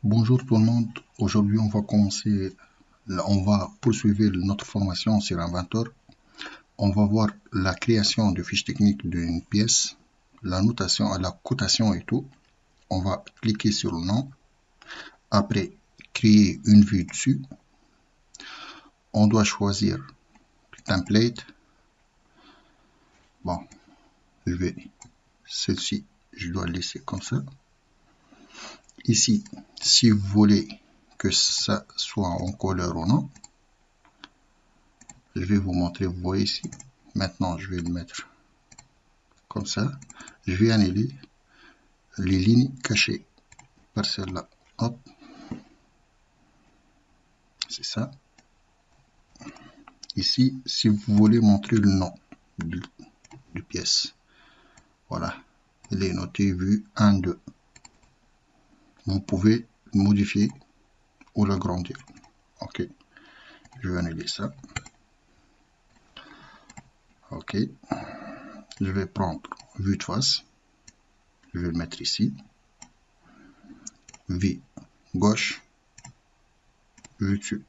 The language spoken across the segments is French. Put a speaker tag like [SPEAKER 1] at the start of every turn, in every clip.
[SPEAKER 1] Bonjour tout le monde, aujourd'hui on va poursuivre notre formation sur Inventor. On va voir la création de fiches techniques d'une pièce, la notation, la cotation et tout. On va cliquer sur le nom, après créer une vue dessus. On doit choisir template. Bon, celle-ci, je dois laisser comme ça. Ici, si vous voulez que ça soit en couleur ou non, je vais vous montrer, vous voyez ici. Maintenant, je vais le mettre comme ça. Je vais annuler les lignes cachées par celle-là. Hop, c'est ça. Ici, si vous voulez montrer le nom de pièce, voilà, il est noté vue 1, 2. Vous pouvez le modifier ou l'agrandir. Ok, je vais annuler ça. Ok, je vais prendre vue de face, je vais le mettre ici. Vue gauche, vue dessus.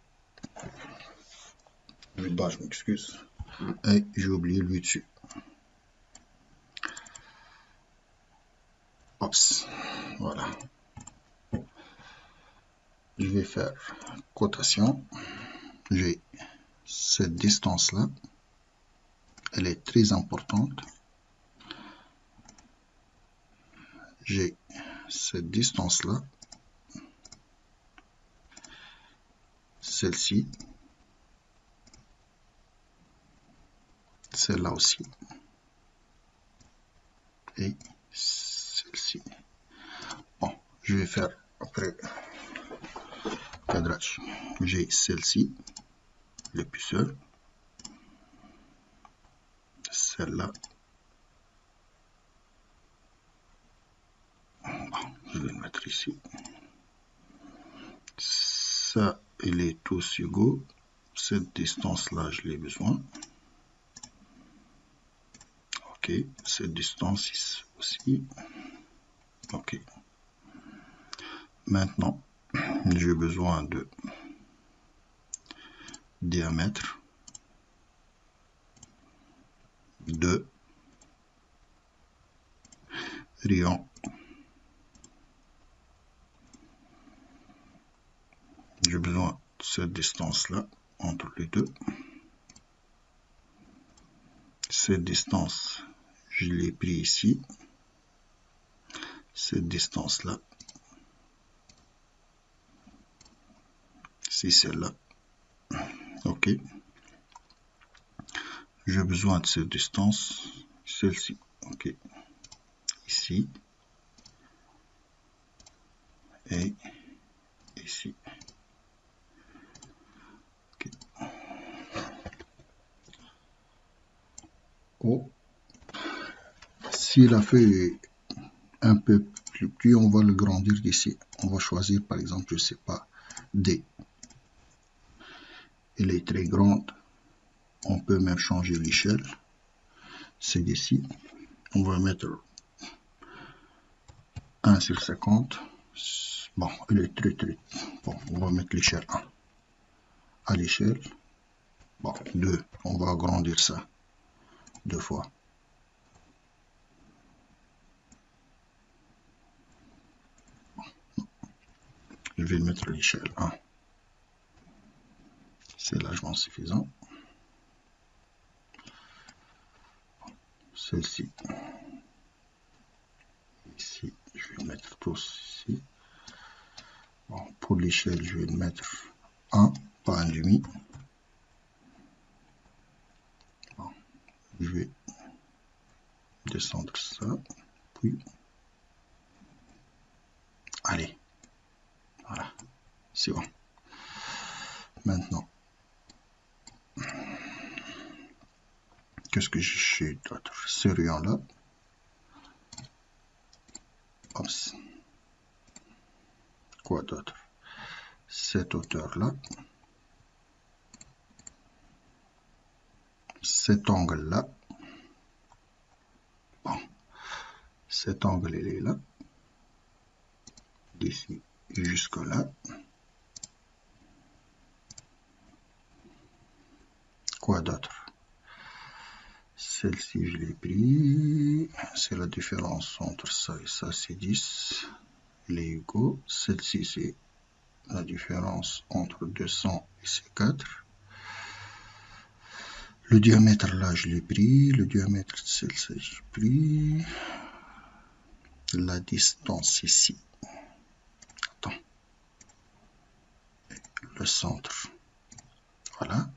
[SPEAKER 1] Vue de bas, je m'excuse. Et j'ai oublié le vue dessus. Ops, voilà. Je vais faire cotation. J'ai cette distance là, elle est très importante. J'ai cette distance là, celle-ci, celle-là aussi, et celle-ci. Bon, je vais faire après cadrage. J'ai celle-ci, l'épaisseur, celle-là. Bon, je vais le mettre ici. Ça, il est tous égaux. Cette distance-là, je l'ai besoin. Ok, cette distance aussi. Ok. Maintenant, j'ai besoin de diamètre de rayon. J'ai besoin de cette distance-là entre les deux. Cette distance, je l'ai pris ici. Cette distance-là, c'est celle-là. Ok. J'ai besoin de cette distance, celle-ci. Ok. Ici. Et ici. Okay. Oh. Si la feuille est un peu plus petit, on va le grandir d'ici. On va choisir par exemple, je sais pas, D. Elle est très grande. On peut même changer l'échelle. C'est d'ici. On va mettre 1 sur 50. Bon, elle est très. Bon, on va mettre l'échelle 1. À l'échelle. Bon, 2. On va agrandir ça 2 fois. Je vais mettre l'échelle 1. C'est largement suffisant. Celle-ci. Ici, je vais mettre tous ici. Bon, pour l'échelle, je vais le mettre 1, pas un demi. Bon, je vais descendre ça, puis allez, voilà, c'est bon. Maintenant, qu'est-ce que j'ai d'autre? Ce rayon-là. Quoi d'autre? Cette hauteur-là. Cet angle-là. Bon, cet angle, il est là. D'ici jusque là. Quoi d'autre? Celle-ci, je l'ai pris. C'est la différence entre ça et ça, c'est 10. Il est égaux. Celle-ci, c'est la différence entre 200 et C4. Le diamètre, là, je l'ai pris. Le diamètre de celle-ci, j'ai pris. La distance ici. Attends. Le centre. Voilà.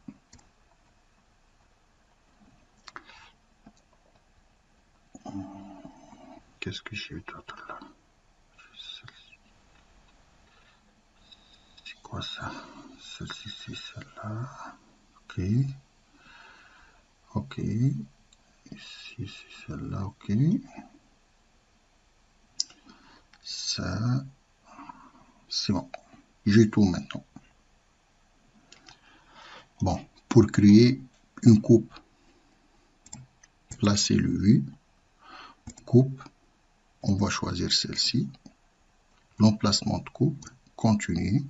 [SPEAKER 1] Qu'est-ce que j'ai d'autre là? C'est quoi ça? Celle-ci, c'est celle-là. Ok. Ok. Ici, c'est celle-là. Ok. Ça, c'est bon. J'ai tout maintenant. Bon, pour créer une coupe, placez le U. Coupe, on va choisir celle-ci. L'emplacement de coupe, continue.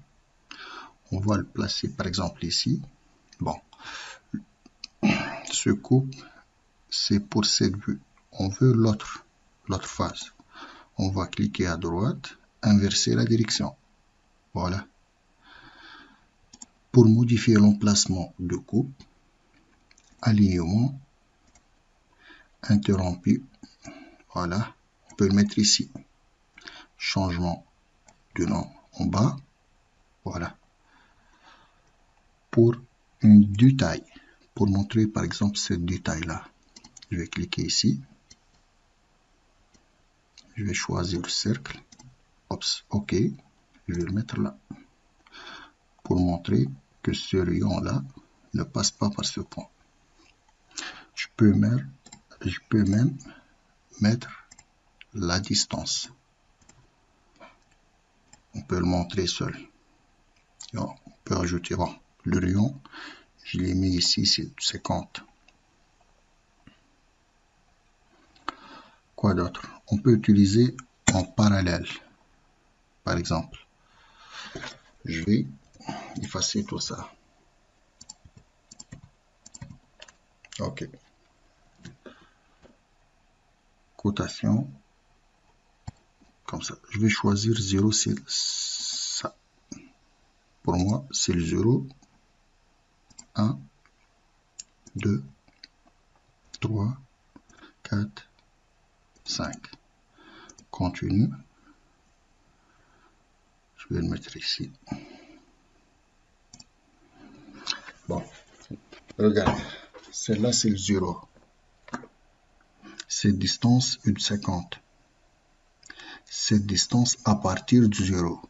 [SPEAKER 1] On va le placer par exemple ici. Bon, ce coupe, c'est pour cette vue. On veut l'autre face. On va cliquer à droite, inverser la direction. Voilà. Pour modifier l'emplacement de coupe, alignement, interrompu. Voilà. On peut le mettre ici. Changement de nom en bas. Voilà. Pour une détail, pour montrer par exemple cette détail-là, je vais cliquer ici. Je vais choisir le cercle. Oups, OK. Je vais le mettre là. Pour montrer que ce rayon-là ne passe pas par ce point. Je peux même mettre la distance. On peut le montrer seul. On peut ajouter, bon, le rayon, je l'ai mis ici, c'est 50. Quoi d'autre? On peut utiliser en parallèle. Par exemple, je vais effacer tout ça. OK. Cotation. Comme ça. Je vais choisir 0, c'est ça. Pour moi, c'est le 0. 1, 2, 3, 4, 5. Continue. Je vais le mettre ici. Bon. Regarde. Celle-là, c'est le 0. Cette distance est de 50. Cette distance à partir du 0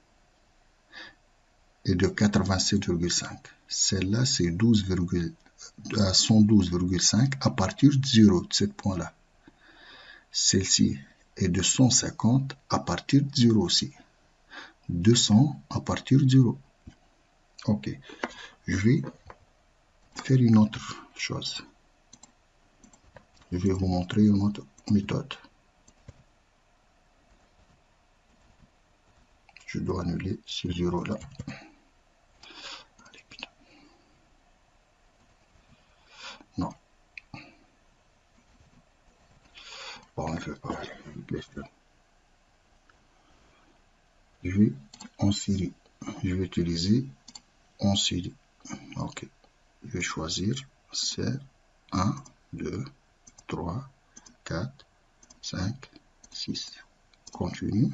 [SPEAKER 1] est de 87,5. Celle-là, c'est 112,5 à partir de 0, de ce point-là. Celle-ci est de 150 à partir de 0 aussi. 200 à partir de 0. OK. Je vais faire une autre chose. Je vais vous montrer une autre méthode. Je dois annuler ce 0-là. Allez, putain. Non. Bon, on ne fait pas. Je vais en série. Je vais utiliser en série. OK. Je vais choisir c'est 1, 2, 3, 4, 5, 6. Continue.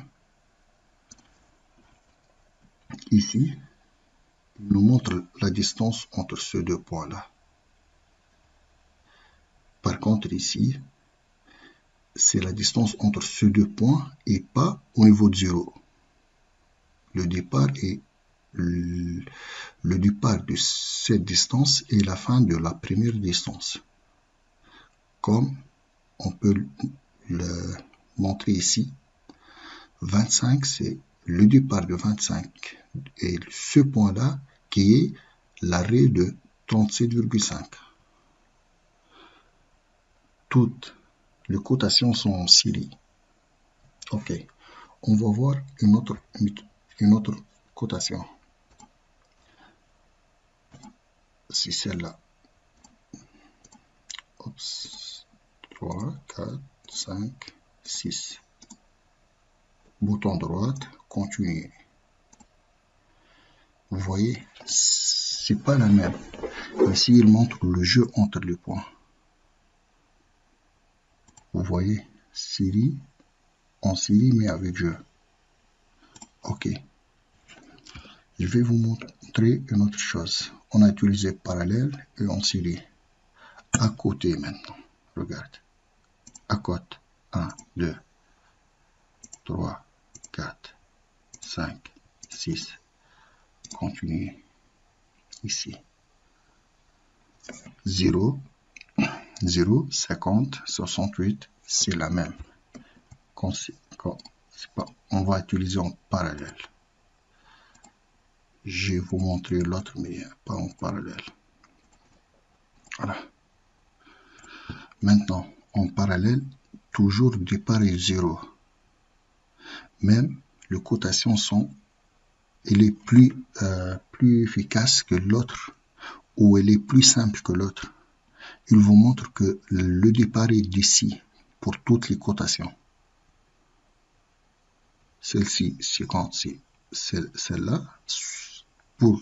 [SPEAKER 1] Ici, il nous montre la distance entre ces deux points-là. Par contre, ici, c'est la distance entre ces deux points et pas au niveau de 0. Le départ est le départ de cette distance est la fin de la première distance. Comme on peut le montrer ici, 25, c'est le départ de 25 et ce point-là qui est l'arrêt de 37,5. Toutes les cotations sont en série. OK. On va voir une autre une autre cotation. C'est celle-là. 3, 4, 5, 6. Bouton droit, continuer. Vous voyez, c'est pas la même. Ici, il montre le jeu entre les points. Vous voyez, série, en série, mais avec jeu. Ok. Je vais vous montrer une autre chose. On a utilisé parallèle et en série. À côté maintenant. Regarde. À côté. 1, 2, 3, 4, 5, 6. Continuez. Ici. 0, 0, 50, 68. C'est la même. On va utiliser en parallèle. Je vais vous montrer l'autre, mais pas en parallèle. Voilà. Maintenant, en parallèle, toujours départ est 0. Même les cotations sont, elle est plus efficace que l'autre, ou elle est plus simple que l'autre. Il vous montre que le départ est d'ici pour toutes les cotations. Celle-ci, celle-là, pour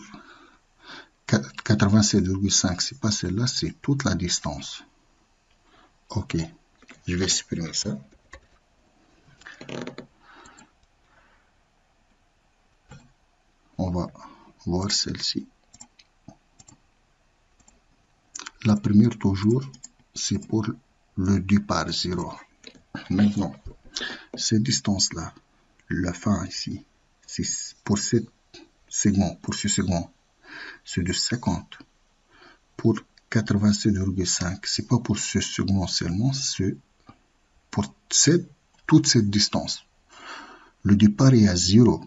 [SPEAKER 1] 87,5, c'est pas celle-là, c'est toute la distance. Ok, je vais supprimer ça. On va voir celle-ci. La première toujours, c'est pour le départ 0. Maintenant, cette distance-là, la fin ici, c'est pour ce segment, c'est de 50. Pour 87,5, c'est pas pour ce segment seulement, c'est pour toute cette distance. Le départ est à 0.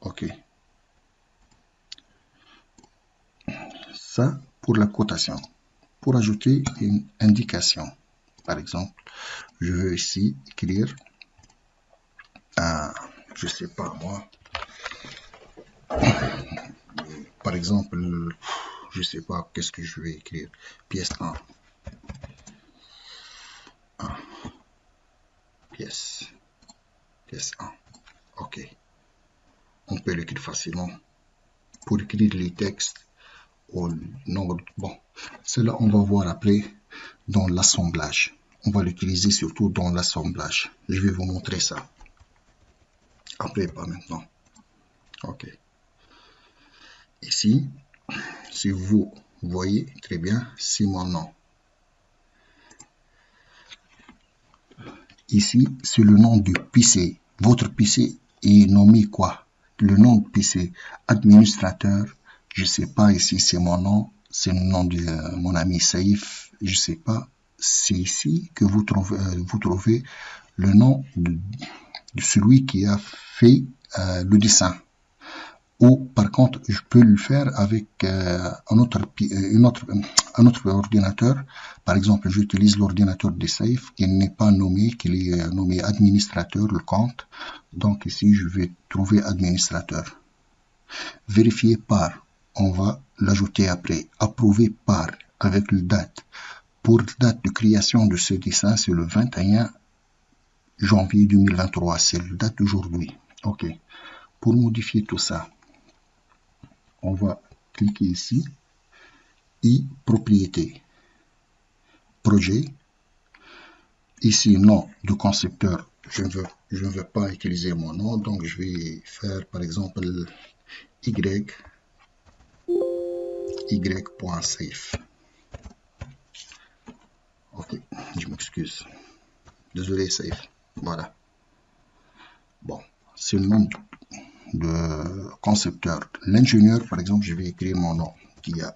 [SPEAKER 1] Ok. Ça, pour la cotation. Pour ajouter une indication, par exemple, je veux ici écrire, je sais pas moi, par exemple, je sais pas qu'est-ce que je vais écrire, pièce 1, pièce 1, ok, on peut l'écrire facilement, pour écrire les textes au nombre, bon, cela on va voir après dans l'assemblage, on va l'utiliser surtout dans l'assemblage, je vais vous montrer ça, après pas maintenant, ok, ici, si vous voyez très bien, c'est mon nom. Ici, c'est le nom du PC. Votre PC est nommé quoi? Le nom de PC, administrateur, je sais pas, ici c'est mon nom, c'est le nom de mon ami Saïf, je sais pas. C'est ici que vous trouvez le nom de celui qui a fait le dessin. Ou par contre, je peux le faire avec un autre ordinateur. Par exemple, j'utilise l'ordinateur de Safe qui n'est pas nommé, qui est nommé administrateur, le compte. Donc ici, je vais trouver administrateur. Vérifier par, on va l'ajouter après. Approuver par, avec la date. Pour la date de création de ce dessin, c'est le 21 janvier 2023. C'est la date d'aujourd'hui. OK. Pour modifier tout ça, on va cliquer ici, propriété, projet, ici nom de concepteur, je ne veux pas utiliser mon nom, donc je vais faire par exemple y.safe. Ok, je m'excuse, désolé safe, voilà. Bon, c'est le nom de concepteur. L'ingénieur, par exemple, je vais écrire mon nom, Dia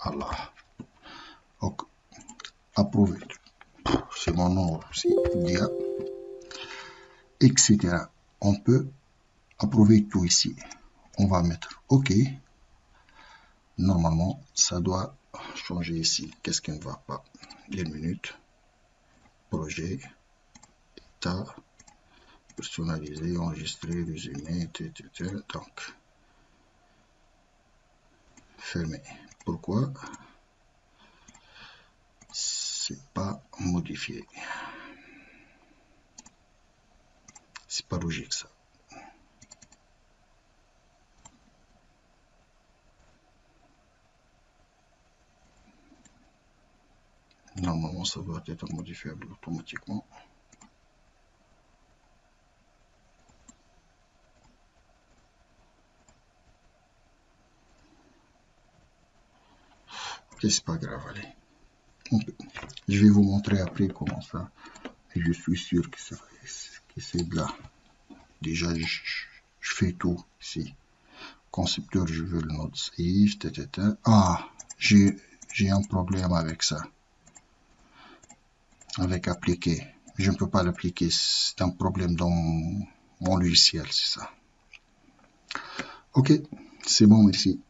[SPEAKER 1] Allah. Ok, approuvé. C'est mon nom aussi, Dia, etc. On peut approuver tout ici. On va mettre OK. Normalement, ça doit changer ici. Qu'est-ce qui ne va pas? 1 minute. Projet. data, personnalisé, enregistré, résumé, etc. Donc, fermé. Pourquoi c'est pas modifié? C'est pas logique ça. Normalement, ça doit être modifiable automatiquement. Ok, c'est pas grave, allez. Okay. Je vais vous montrer après comment ça. Je suis sûr que c'est de là. Déjà, je fais tout ici. Concepteur, je veux le node save, etc. Ah, j'ai un problème avec ça. Avec appliquer. Je ne peux pas l'appliquer. C'est un problème dans mon logiciel, c'est ça. Ok, c'est bon, merci.